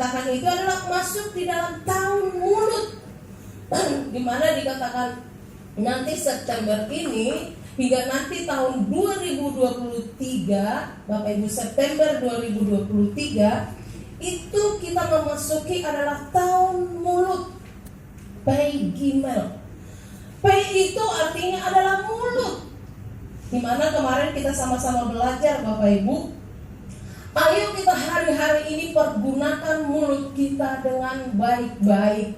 dikatakan itu adalah masuk di dalam tahun mulut, di mana dikatakan nanti September ini hingga nanti tahun 2023, Bapak Ibu, September 2023 itu kita memasuki adalah tahun mulut, Pei Gimel. Pei itu artinya adalah mulut, dimana kemarin kita sama-sama belajar, Bapak Ibu. Ayo kita hari-hari ini pergunakan mulut kita dengan baik-baik,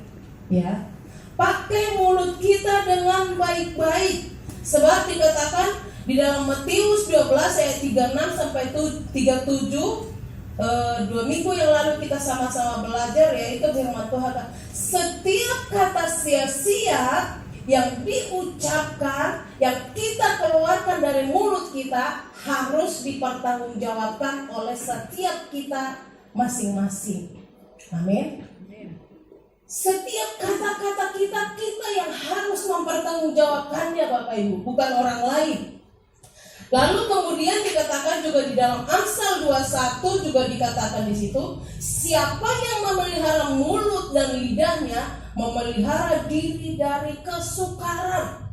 ya. Pakai mulut kita dengan baik-baik. Sebab dikatakan di dalam Matius 12 ayat 36 sampai 37, 2 minggu yang lalu kita sama-sama belajar, yaitu firman Tuhan, setiap kata sia-sia yang diucapkan, yang kita keluarkan dari mulut kita harus dipertanggungjawabkan oleh setiap kita masing-masing. Amin. Setiap kata-kata kita yang harus mempertanggungjawabkannya, Bapak Ibu, bukan orang lain. Lalu kemudian dikatakan juga di dalam Amsal 21 juga dikatakan di situ, siapa yang memelihara mulut dan lidahnya memelihara diri dari kesukaran.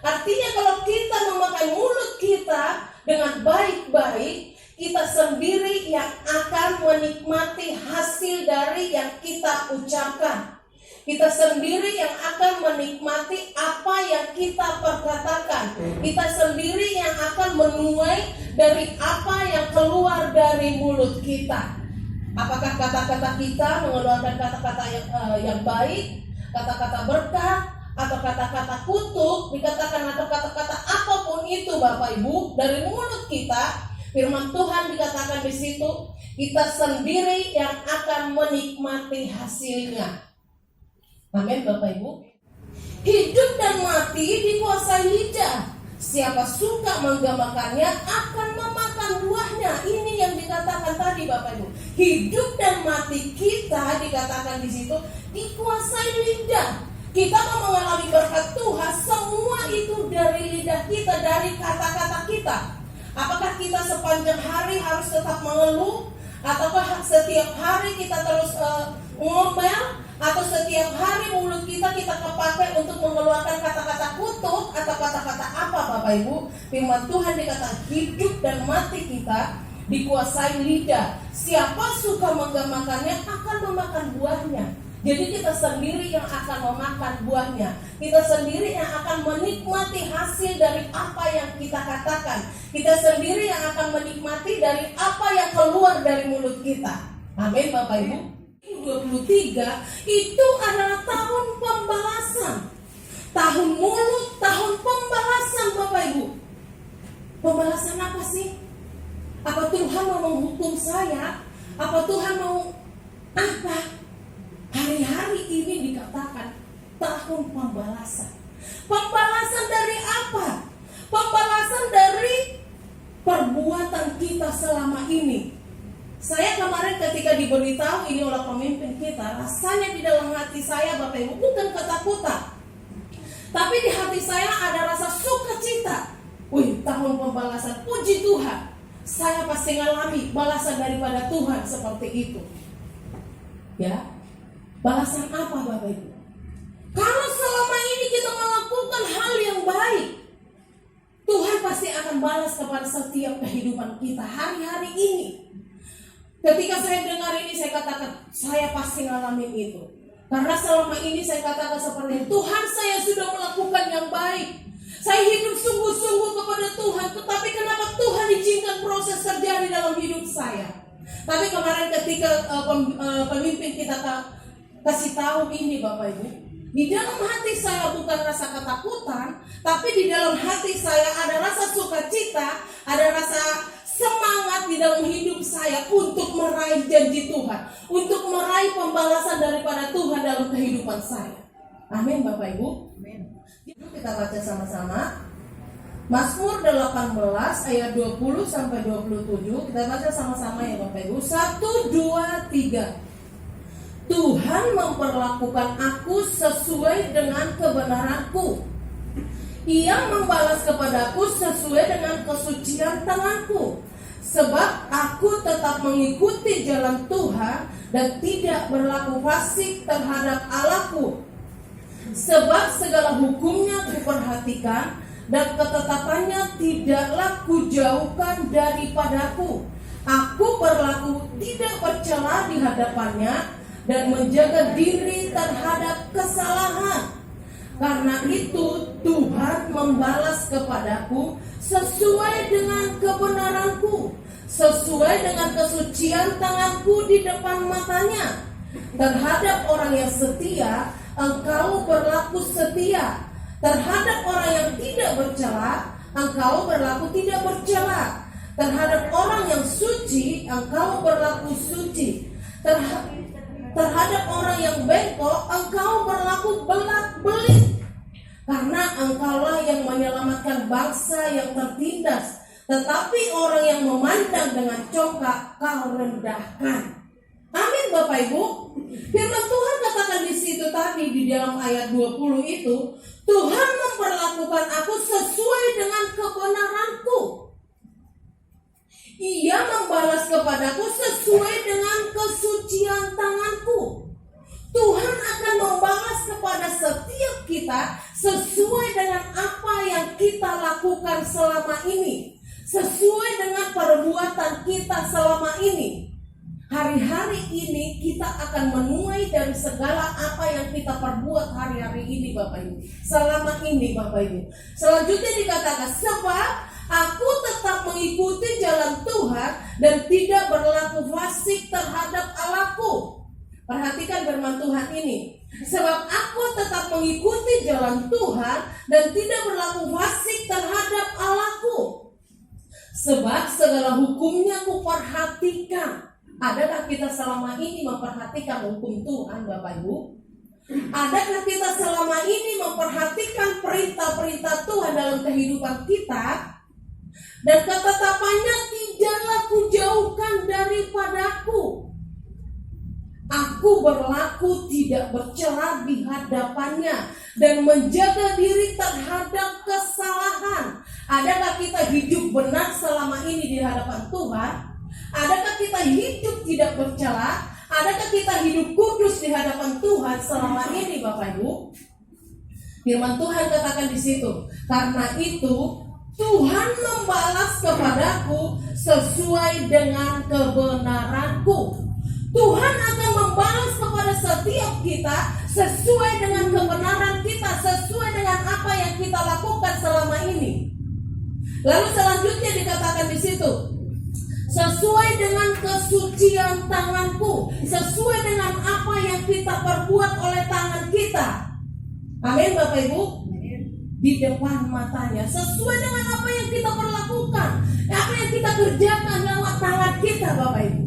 Artinya kalau kita memakai mulut kita dengan baik-baik, kita sendiri yang akan menikmati hasil dari yang kita ucapkan. Kita sendiri yang akan menikmati apa yang kita perkatakan. Kita sendiri yang akan menuai dari apa yang keluar dari mulut kita. Apakah kata-kata kita mengeluarkan kata-kata yang baik, kata-kata berkah, atau kata-kata kutuk, dikatakan atau kata-kata apapun itu, Bapak Ibu, dari mulut kita, firman Tuhan dikatakan di situ, kita sendiri yang akan menikmati hasilnya. Amin, Bapak Ibu. Hidup dan mati dikuasai lidah. Siapa suka menggemakannya akan memakan buahnya. Ini yang dikatakan tadi, Bapak Ibu. Hidup dan mati kita dikatakan di situ dikuasai lidah. Kita mau mengalami berkat Tuhan, semua itu dari lidah kita, dari kata-kata kita. Apakah kita sepanjang hari harus tetap mengeluh? Ataukah setiap hari kita terus ngomel? Atau setiap hari mulut kita kepakai untuk mengeluarkan kata-kata kutuk atau kata-kata apa, Bapak Ibu? Firman Tuhan dikatakan hidup dan mati kita dikuasai lidah. Siapa suka menggemakannya akan memakan buahnya. Jadi kita sendiri yang akan memakan buahnya. Kita sendiri yang akan menikmati hasil dari apa yang kita katakan. Kita sendiri yang akan menikmati dari apa yang keluar dari mulut kita. Amin, Bapak Ibu. 23 itu adalah tahun pembalasan. Tahun mulut, tahun pembalasan, Bapak Ibu. Pembalasan apa sih? Apa Tuhan mau menghukum saya? Apa Tuhan mau apa? Hari-hari ini dikatakan tahun pembalasan. Pembalasan dari apa? Pembalasan dari perbuatan kita selama ini. Saya kemarin ketika diberitahu ini oleh pemimpin kita, rasanya di dalam hati saya, Bapak Ibu, bukan ketakutan, tapi di hati saya ada rasa sukacita. Wih, tahun pembalasan, puji Tuhan, saya pasti ngalami balasan daripada Tuhan seperti itu. Ya, balasan apa, Bapak Ibu? Kalau selama ini kita melakukan hal yang baik, Tuhan pasti akan balas kepada setiap kehidupan kita hari-hari ini. Ketika saya dengar ini, saya katakan, saya pasti ngalamin itu. Karena selama ini saya katakan seperti itu, Tuhan, saya sudah melakukan yang baik. Saya hidup sungguh-sungguh kepada Tuhan, tetapi kenapa Tuhan izinkan proses terjadi dalam hidup saya? Tapi kemarin ketika pemimpin kita kasih tahu ini, Bapak Ibu, di dalam hati saya bukan rasa ketakutan, tapi di dalam hati saya ada rasa sukacita, ada rasa semangat di dalam hidup saya untuk meraih janji Tuhan, untuk meraih pembalasan daripada Tuhan dalam kehidupan saya. Amin, Bapak Ibu. Amin. Kita baca sama-sama Mazmur 18 ayat 20 sampai 27. Kita baca sama-sama ya, Bapak Ibu. 1, 2, 3. Tuhan memperlakukan aku sesuai dengan kebenaranku. Ia membalas kepadaku sesuai dengan kesucian tanganku. Sebab aku tetap mengikuti jalan Tuhan dan tidak berlaku fasik terhadap Allahku. Sebab segala hukumnya kuperhatikan dan ketetapannya tidaklah kujauhkan daripadaku. Aku berlaku tidak bercela di hadapannya dan menjaga diri terhadap kesalahan. Karena itu Tuhan membalas kepadaku sesuai dengan kebenaranku, sesuai dengan kesucian tanganku di depan matanya. Terhadap orang yang setia, engkau berlaku setia. Terhadap orang yang tidak bercela, engkau berlaku tidak bercela. Terhadap orang yang suci, engkau berlaku suci. Terhadap orang yang bengkok, engkau berlaku belak-belit. Karena engkaulah yang menyelamatkan bangsa yang tertindas, tetapi orang yang memandang dengan congkak kau rendahkan. Amin Bapak Ibu. Firman Tuhan katakan di situ tadi di dalam ayat 20 itu, Tuhan memperlakukan aku sesuai dengan kebenaranku. Ia membalas kepadaku sesuai dengan kesucian tanganku. Tuhan akan membalas kepada setiap kita sesuai dengan apa yang kita lakukan selama ini, sesuai dengan perbuatan kita selama ini. Hari-hari ini kita akan menuai dari segala apa yang kita perbuat hari-hari ini Bapak Ibu. Selama ini Bapak Ibu. Selanjutnya dikatakan, sebab aku tetap mengikuti jalan Tuhan dan tidak berlaku fasik terhadap Allahku. Perhatikan firman Tuhan ini. Sebab aku tetap mengikuti jalan Tuhan dan tidak berlaku fasik terhadap Allahku. Sebab segala hukumnya kuperhatikan. Adakah kita selama ini memperhatikan hukum Tuhan Bapak Ibu? Adakah kita selama ini memperhatikan perintah-perintah Tuhan dalam kehidupan kita? Dan ketetapannya tidaklah kujauhkan daripadaku. Aku berlaku tidak bercela di hadapannya dan menjaga diri terhadap kesalahan. Adakah kita hidup benar selama ini di hadapan Tuhan? Adakah kita hidup tidak bercela? Adakah kita hidup kudus di hadapan Tuhan selama ini Bapak Ibu? Firman Tuhan katakan di situ, karena itu Tuhan membalas kepadaku sesuai dengan kebenaranku. Tuhan akan membalas kepada setiap kita sesuai dengan kebenaran kita, sesuai dengan apa yang kita lakukan selama ini. Lalu selanjutnya dikatakan di situ, sesuai dengan kesucian tanganku, sesuai dengan apa yang kita perbuat oleh tangan kita. Amin Bapak Ibu. Di depan matanya, sesuai dengan apa yang kita perlakukan, apa yang kita kerjakan lewat tangan kita Bapak Ibu.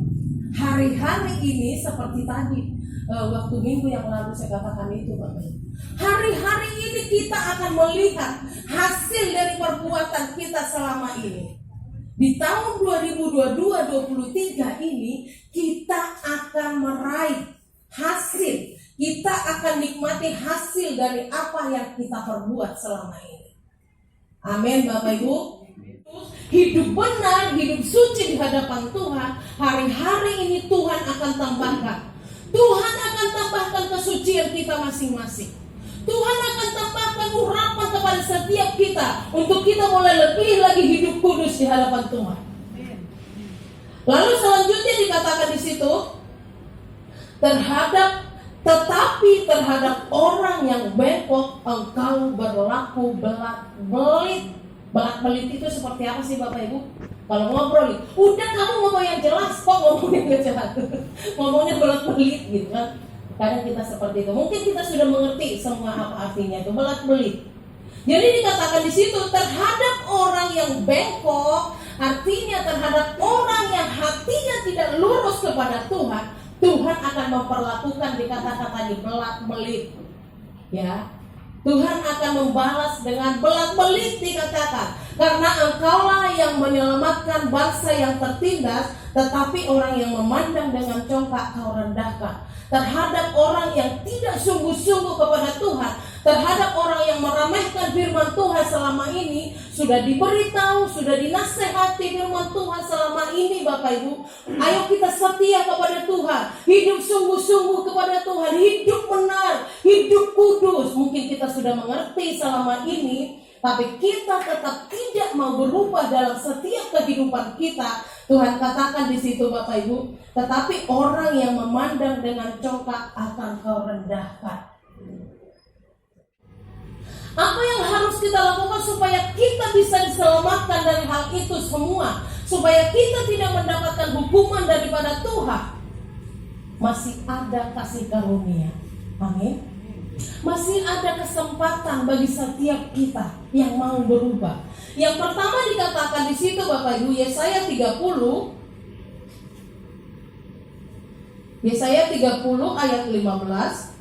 Hari-hari ini seperti tadi waktu minggu yang lalu saya katakan itu Bapak Ibu. Hari-hari ini kita akan melihat hasil dari perbuatan kita selama ini. Di tahun 2022-23 ini kita akan meraih hasil. Kita akan nikmati hasil dari apa yang kita perbuat selama ini. Amin Bapak Ibu. Hidup benar, hidup suci di hadapan Tuhan. Hari-hari ini Tuhan akan tambahkan. Tuhan akan tambahkan kesucian kita masing-masing. Tuhan akan tambahkan urapan kepada setiap kita untuk kita mulai lebih lagi hidup kudus di hadapan Tuhan. Lalu selanjutnya dikatakan di situ, terhadap orang yang bengkok engkau berlaku belak-belit. Belak-belit itu seperti apa sih Bapak Ibu? Kalau ngobrol, udah kamu ngomong yang jelas, kok ngomongnya nggak jelas, ngomongnya belak-belit gitu kan? Kadang kita seperti itu. Mungkin kita sudah mengerti semua apa artinya itu belak-belit. Jadi dikatakan di situ terhadap orang yang bengkok, artinya terhadap orang yang hatinya tidak lurus kepada Tuhan, Tuhan akan memperlakukan dikatakan tadi belak-belit. Ya. Tuhan akan membalas dengan belak-belit dikatakan, karena engkaulah yang menyelamatkan bangsa yang tertindas, tetapi orang yang memandang dengan congkak kau rendahkan. Terhadap orang yang tidak sungguh-sungguh kepada Tuhan, terhadap orang yang meremehkan firman Tuhan selama ini, sudah diberitahu, sudah dinasehati firman Tuhan selama ini Bapak Ibu. Ayo kita setia kepada Tuhan, hidup sungguh-sungguh kepada Tuhan, hidup benar, hidup kudus. Mungkin kita sudah mengerti selama ini, tapi kita tetap tidak mau berubah dalam setiap kehidupan kita. Tuhan katakan di situ Bapak Ibu, tetapi orang yang memandang dengan congkak akan kau rendahkan. Apa yang harus kita lakukan supaya kita bisa diselamatkan dari hal itu semua, supaya kita tidak mendapatkan hukuman daripada Tuhan? Masih ada kasih karunia. Amin. Masih ada kesempatan bagi setiap kita yang mau berubah. Yang pertama dikatakan di situ Bapak Ibu, Yesaya 30. Yesaya 30 ayat 15.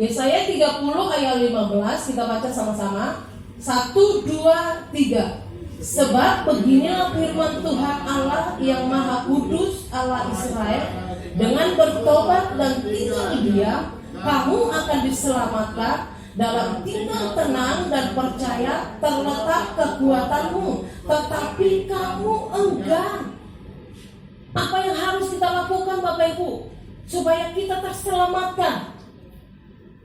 Yesaya 30 ayat 15, kita baca sama-sama. 1, 2, 3. Sebab beginilah firman Tuhan Allah yang Maha Kudus, Allah Israel, dengan bertobat dan tinggal diam, kamu akan diselamatkan. Dalam tinggal tenang dan percaya terletak kekuatanmu, tetapi kamu enggan. Apa yang harus kita lakukan Bapak Ibu supaya kita terselamatkan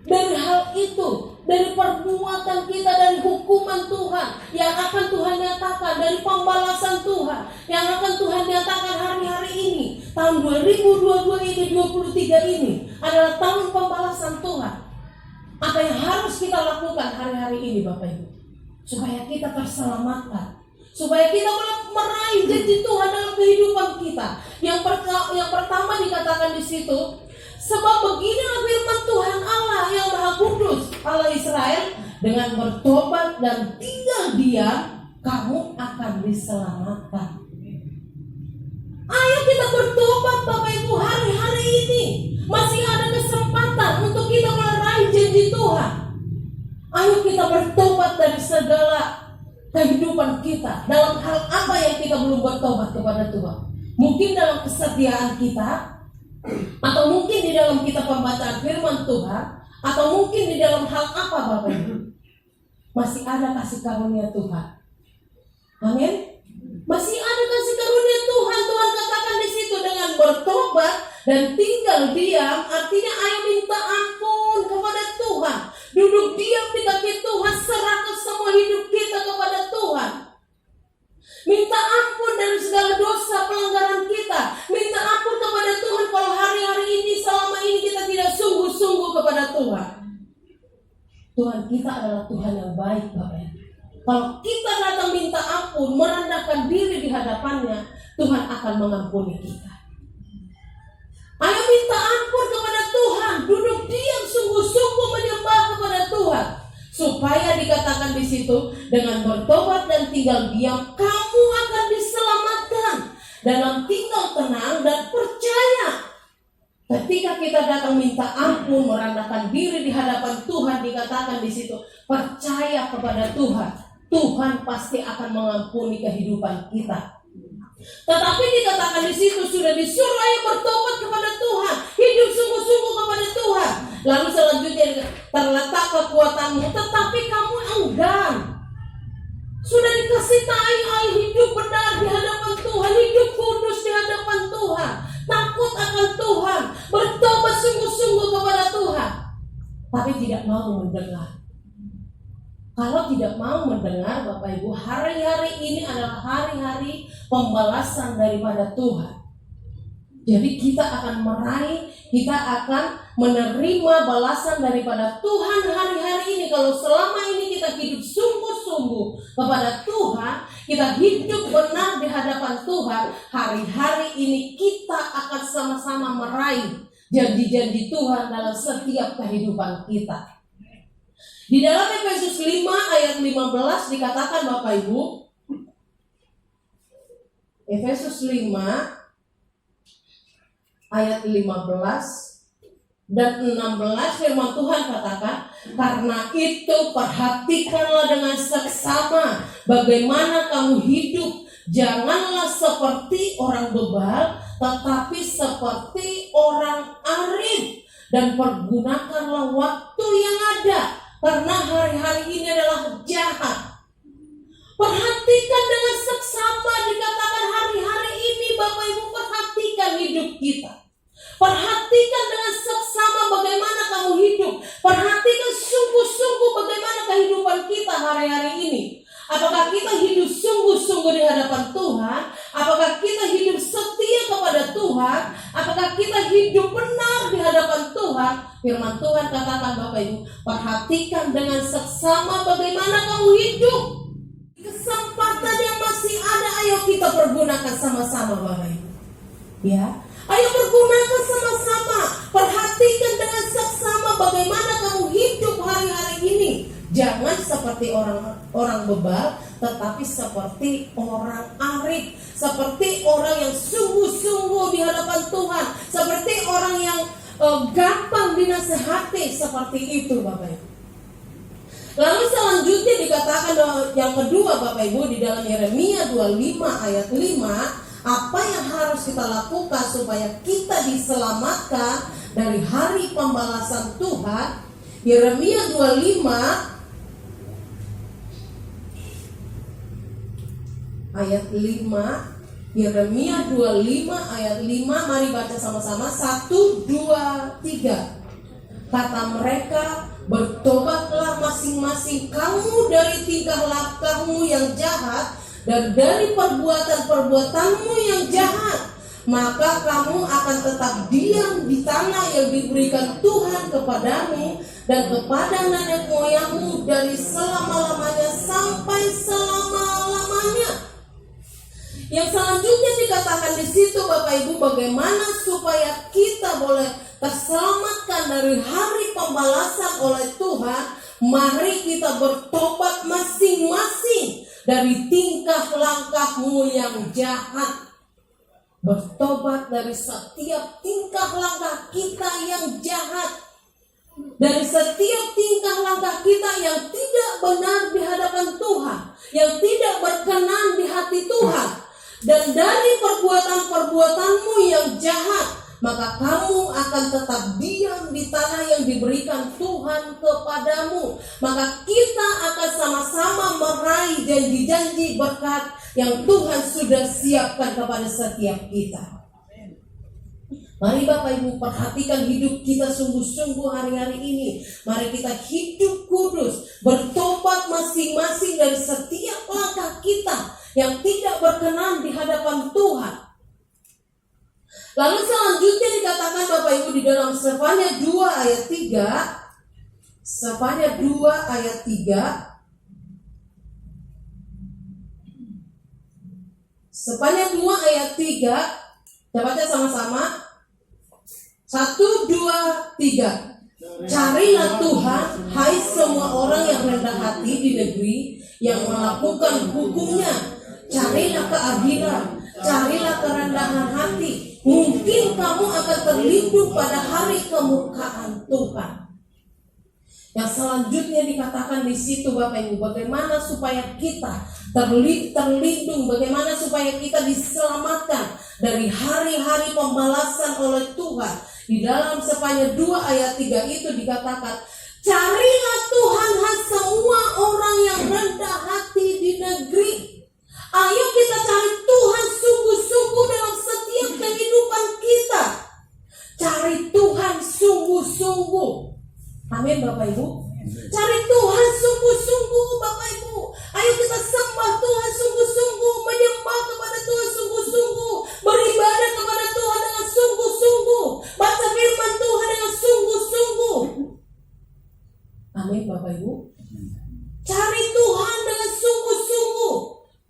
dari hal itu, dari perbuatan kita, dari hukuman Tuhan yang akan Tuhan nyatakan, dari pembalasan Tuhan yang akan Tuhan nyatakan hari-hari ini. Tahun 2022 ini, 23 ini adalah tahun pembalasan Tuhan. Apa yang harus kita lakukan hari-hari ini Bapak Ibu, supaya kita terselamatkan, supaya kita meraih janji Tuhan dalam kehidupan kita. Yang pertama dikatakan di situ, sebab beginilah firman Tuhan Allah yang Maha Kudus, Allah Israel, dengan bertobat dan tinggal diam, kamu akan diselamatkan. Ayo kita bertobat Bapak Ibu hari-hari ini. Masih ada kesempatan untuk kita meraih janji Tuhan. Ayo kita bertobat dari segala kehidupan kita. Dalam hal apa yang kita belum bertobat kepada Tuhan? Mungkin dalam kesetiaan kita, atau mungkin di dalam kita pembacaan firman Tuhan, atau mungkin di dalam hal apa Bapak Ibu? Masih ada kasih karunia Tuhan. Amin. Masih ada kasih karunia Tuhan. Tuhan katakan di situ dengan bertobat dan tinggal diam, artinya ayo minta ampun kepada Tuhan. Duduk diam di kaki Tuhan, serahkan semua hidup kita kepada Tuhan. Minta ampun dari segala dosa pelanggaran kita. Minta ampun kepada Tuhan kalau hari-hari ini, selama ini kita tidak sungguh-sungguh kepada Tuhan. Tuhan kita adalah Tuhan yang baik Bapak. Kalau kita datang minta ampun, merendahkan diri di hadapannya, Tuhan akan mengampuni kita. Ayo minta ampun kepada Tuhan, duduk diam sungguh-sungguh menyembah kepada Tuhan, supaya dikatakan di situ dengan bertobat dan tinggal diam, kamu akan diselamatkan. Dalam tinggal tenang dan percaya. Ketika kita datang minta ampun, merendahkan diri di hadapan Tuhan, dikatakan di situ percaya kepada Tuhan. Tuhan pasti akan mengampuni kehidupan kita. Tetapi dikatakan di situ sudah disuruh ayo bertobat kepada Tuhan, hidup sungguh-sungguh kepada Tuhan. Lalu selanjutnya terletak kekuatanmu, tetapi kamu enggan. Sudah dikasih tahu ayo hidup benar di hadapan Tuhan, hidup kudus di hadapan Tuhan, takut akan Tuhan, bertobat sungguh-sungguh kepada Tuhan, tapi tidak mau mendengar. Kalau tidak mau mendengar Bapak Ibu, hari-hari ini adalah hari-hari pembalasan daripada Tuhan. Jadi kita akan meraih, kita akan menerima balasan daripada Tuhan hari-hari ini. Kalau selama ini kita hidup sungguh-sungguh kepada Tuhan, kita hidup benar di hadapan Tuhan, hari-hari ini kita akan sama-sama meraih janji-janji Tuhan dalam setiap kehidupan kita. Di dalam Efesus 5 ayat 15 dikatakan Bapak Ibu, Efesus 5 ayat 15 dan 16 firman Tuhan katakan, karena itu perhatikanlah dengan seksama bagaimana kamu hidup, janganlah seperti orang bebal, tetapi seperti orang arif, dan pergunakanlah waktu yang ada, karena hari-hari ini adalah jahat. Perhatikan dengan seksama, dikatakan hari-hari ini. Bapak Ibu, perhatikan hidup kita. Perhatikan dengan seksama bagaimana kamu hidup. Perhatikan sungguh-sungguh bagaimana kehidupan kita hari-hari ini. Apakah kita hidup sungguh-sungguh di hadapan Tuhan? Apakah kita hidup setia kepada Tuhan? Apakah kita hidup benar di hadapan Tuhan? Firman Tuhan katakan, Bapak Ibu, perhatikan dengan seksama bagaimana kamu hidup. Kesempatan yang masih ada, ayo kita pergunakan sama-sama, Bapak Ibu. Ya, ayo pergunakan sama-sama. Perhatikan dengan seksama bagaimana kamu hidup hari-hari ini. Jangan seperti orang bebal, tetapi seperti orang arif, seperti orang yang sungguh-sungguh di hadapan Tuhan, seperti orang yang gampang dinasehati, seperti itu, Bapak Ibu. Lalu selanjutnya dikatakan yang kedua, Bapak Ibu, di dalam Yeremia 25 ayat 5, apa yang harus kita lakukan supaya kita diselamatkan dari hari pembalasan Tuhan. Yeremia 25 ayat 5, Yeremia 25 ayat 5, mari baca sama-sama. 1, 2, 3. Kata mereka, bertobatlah masing-masing kamu dari tingkah lakumu yang jahat dan dari perbuatan-perbuatanmu yang jahat, maka kamu akan tetap diam di tanah yang diberikan Tuhan kepadamu dan kepada nenek moyangmu dari selama-lamanya sampai selama-lamanya. Yang selanjutnya dikatakan di situ, Bapak Ibu, bagaimana supaya kita boleh terselamatkan dari hari pembalasan oleh Tuhan. Mari kita bertobat masing-masing dari tingkah langkahmu yang jahat. Bertobat dari setiap tingkah langkah kita yang jahat, dari setiap tingkah langkah kita yang tidak benar di hadapan Tuhan, yang tidak berkenan di hati Tuhan, dan dari perbuatan-perbuatanmu yang jahat, maka kamu akan tetap diam di tanah yang diberikan Tuhan kepadamu. Maka kita akan sama-sama meraih janji-janji berkat yang Tuhan sudah siapkan kepada setiap kita. Mari Bapak Ibu, perhatikan hidup kita sungguh-sungguh hari-hari ini. Mari kita hidup kudus, bertobat masing-masing dari setiap langkah kita yang tidak berkenan di hadapan Tuhan. Lalu selanjutnya dikatakan, Bapak Ibu, di dalam Sefanya 2 ayat 3. Sefanya 2 ayat 3. Sefanya 2 ayat 3. Kita baca sama-sama. 1, 2, 3. Carilah Tuhan, hai semua orang yang rendah hati di negeri, yang melakukan hukumnya. Carilah keadilan, carilah kerendahan hati. Mungkin kamu akan terlindung pada hari kemukaan Tuhan. Yang selanjutnya dikatakan di situ, Bapak Ibu, bagaimana supaya kita terlindung, bagaimana supaya kita diselamatkan dari hari-hari pembalasan oleh Tuhan. Di dalam Sefanya 2 ayat 3 itu dikatakan, carilah Tuhan, hai semua orang yang rendah hati di negeri. Ayo kita cari Tuhan sungguh-sungguh dalam setiap kehidupan kita. Cari Tuhan sungguh-sungguh. Amin, Bapak Ibu. Cari Tuhan sungguh-sungguh, Bapak Ibu. Ayo kita sembah Tuhan sungguh-sungguh, menyembah kepada Tuhan sungguh-sungguh, beribadah kepada Tuhan dengan sungguh-sungguh, baca firman Tuhan dengan sungguh-sungguh. Amin, Bapak Ibu. Cari Tuhan dengan sungguh-sungguh.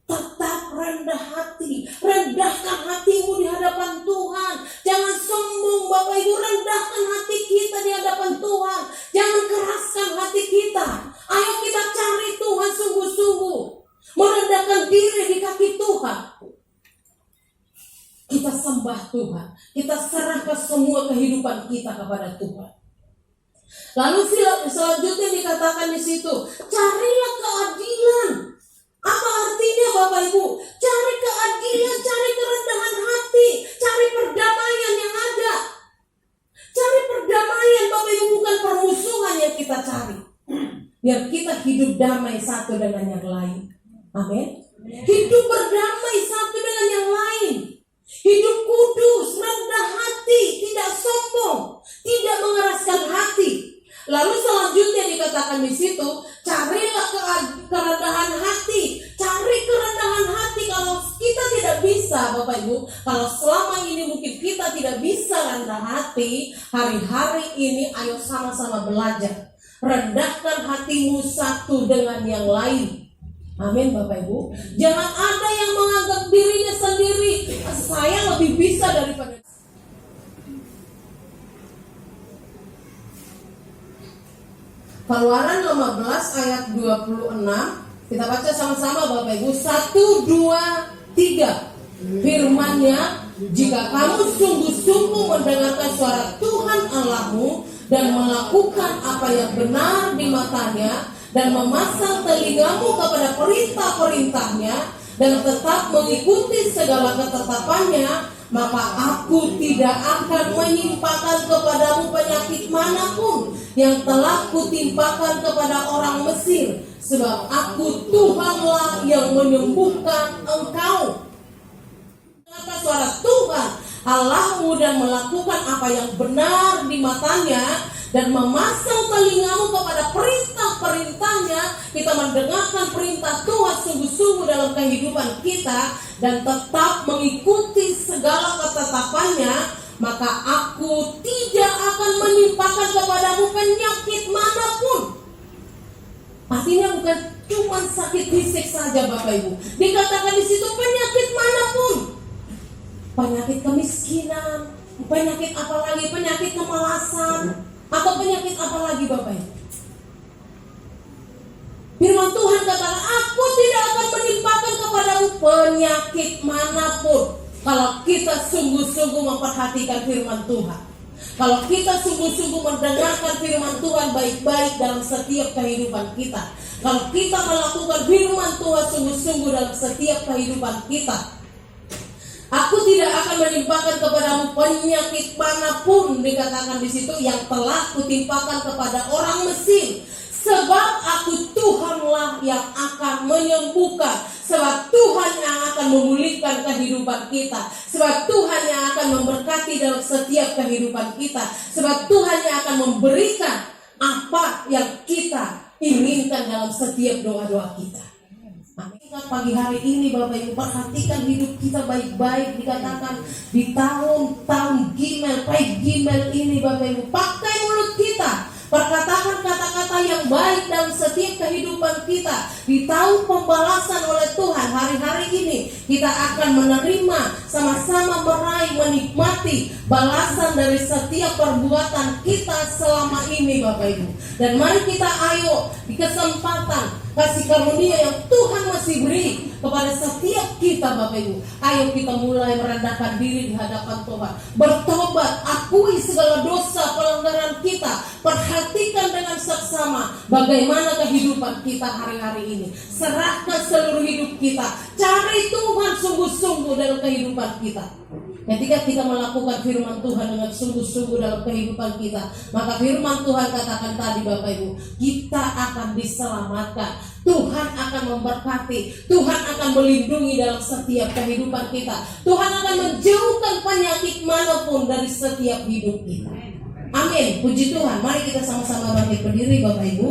Tetap rendah hati, rendahkan hatimu di hadapan Tuhan. Jangan sombong, Bapak Ibu, rendahkan hati kita di hadapan Tuhan. Jangan keraskan hati kita. Ayo kita cari Tuhan sungguh-sungguh, merendahkan diri di kaki Tuhan. Kita sembah Tuhan, kita serahkan semua kehidupan kita kepada Tuhan. Lalu selanjutnya dikatakan di situ, carilah keadilan. Apa artinya, Bapak Ibu? Cari keadilan, cari kerendahan hati, cari berdamai satu dengan yang lain. Amin. Hidup berdamai satu dengan yang lain. Hidup kudus, rendah hati, tidak sombong, tidak mengeraskan hati. Lalu selanjutnya dikatakan di situ, carilah kerendahan hati. Cari kerendahan hati. Kalau kita tidak bisa, Bapak Ibu, kalau selama ini mungkin kita tidak bisa rendah hati, hari-hari ini ayo sama-sama belajar. Rendahkan hatimu satu dengan yang lain. Amin, Bapak Ibu. Jangan ada yang menganggap dirinya sendiri, saya lebih bisa daripada. Keluaran 15 ayat 26. Kita baca sama-sama Bapak Ibu. 1, 2, 3. Firman-Nya, jika kamu sungguh-sungguh mendengarkan suara Tuhan Allahmu dan melakukan apa yang benar di matanya, dan memasang telingamu kepada perintah-perintahnya, dan tetap mengikuti segala ketetapannya, maka aku tidak akan menyimpahkan kepadamu penyakit manapun yang telah kutimpakan kepada orang Mesir, sebab aku Tuhanlah yang menyembuhkan engkau. Maka suara Tuhan Allahmu dan melakukan apa yang benar di matanya, dan memasang telingamu kepada perintah-perintahnya. Kita mendengarkan perintah Tuhan sungguh-sungguh dalam kehidupan kita dan tetap mengikuti segala ketetapannya, maka aku tidak akan menimpakan kepadamu penyakit manapun. Artinya bukan cuma sakit fisik saja Bapak Ibu. Dikatakan di situ penyakit manapun. Penyakit kemiskinan, penyakit apalagi, penyakit kemalasan, atau penyakit apa lagi Bapak Ibu? Firman Tuhan katakan, aku tidak akan menimpakan kepadamu penyakit manapun. Kalau kita sungguh-sungguh memperhatikan firman Tuhan, kalau kita sungguh-sungguh mendengarkan firman Tuhan baik-baik dalam setiap kehidupan kita, kalau kita melakukan firman Tuhan sungguh-sungguh dalam setiap kehidupan kita, aku tidak akan menimpakan kepadamu penyakit manapun, dikatakan di situ, yang telah kutimpakan kepada orang Mesir, sebab aku Tuhanlah yang akan menyembuhkan. Sebab Tuhan yang akan memulihkan kehidupan kita, sebab Tuhan yang akan memberkati dalam setiap kehidupan kita, sebab Tuhan yang akan memberikan apa yang kita inginkan dalam setiap doa-doa kita. Pagi hari ini Bapak Ibu, perhatikan hidup kita baik-baik. Dikatakan di tahun Gimel, Pai Gimel ini Bapak Ibu, pakai mulut kita, perkatakan kata-kata yang baik dalam setiap kehidupan kita. Di tahun pembalasan oleh Tuhan, hari-hari ini kita akan menerima, sama-sama meraih, menikmati balasan dari setiap perbuatan kita selama ini Bapak Ibu. Dan mari kita ayo di kesempatan kasih karunia yang Tuhan masih beri kepada setiap kita Bapak Ibu, ayo kita mulai merendahkan diri di hadapan Tuhan, bertobat, akui segala dosa pelanggaran kita, perhatikan dengan seksama bagaimana kehidupan kita hari-hari ini, serahkan seluruh hidup kita, cari Tuhan sungguh-sungguh dalam kehidupan kita. Ketika kita melakukan firman Tuhan dengan sungguh-sungguh dalam kehidupan kita, maka firman Tuhan katakan tadi Bapak Ibu, kita akan diselamatkan, Tuhan akan memberkati, Tuhan akan melindungi dalam setiap kehidupan kita, Tuhan akan menjauhkan penyakit manapun dari setiap hidup kita. Amin, puji Tuhan. Mari kita sama-sama bangkit berdiri Bapak Ibu.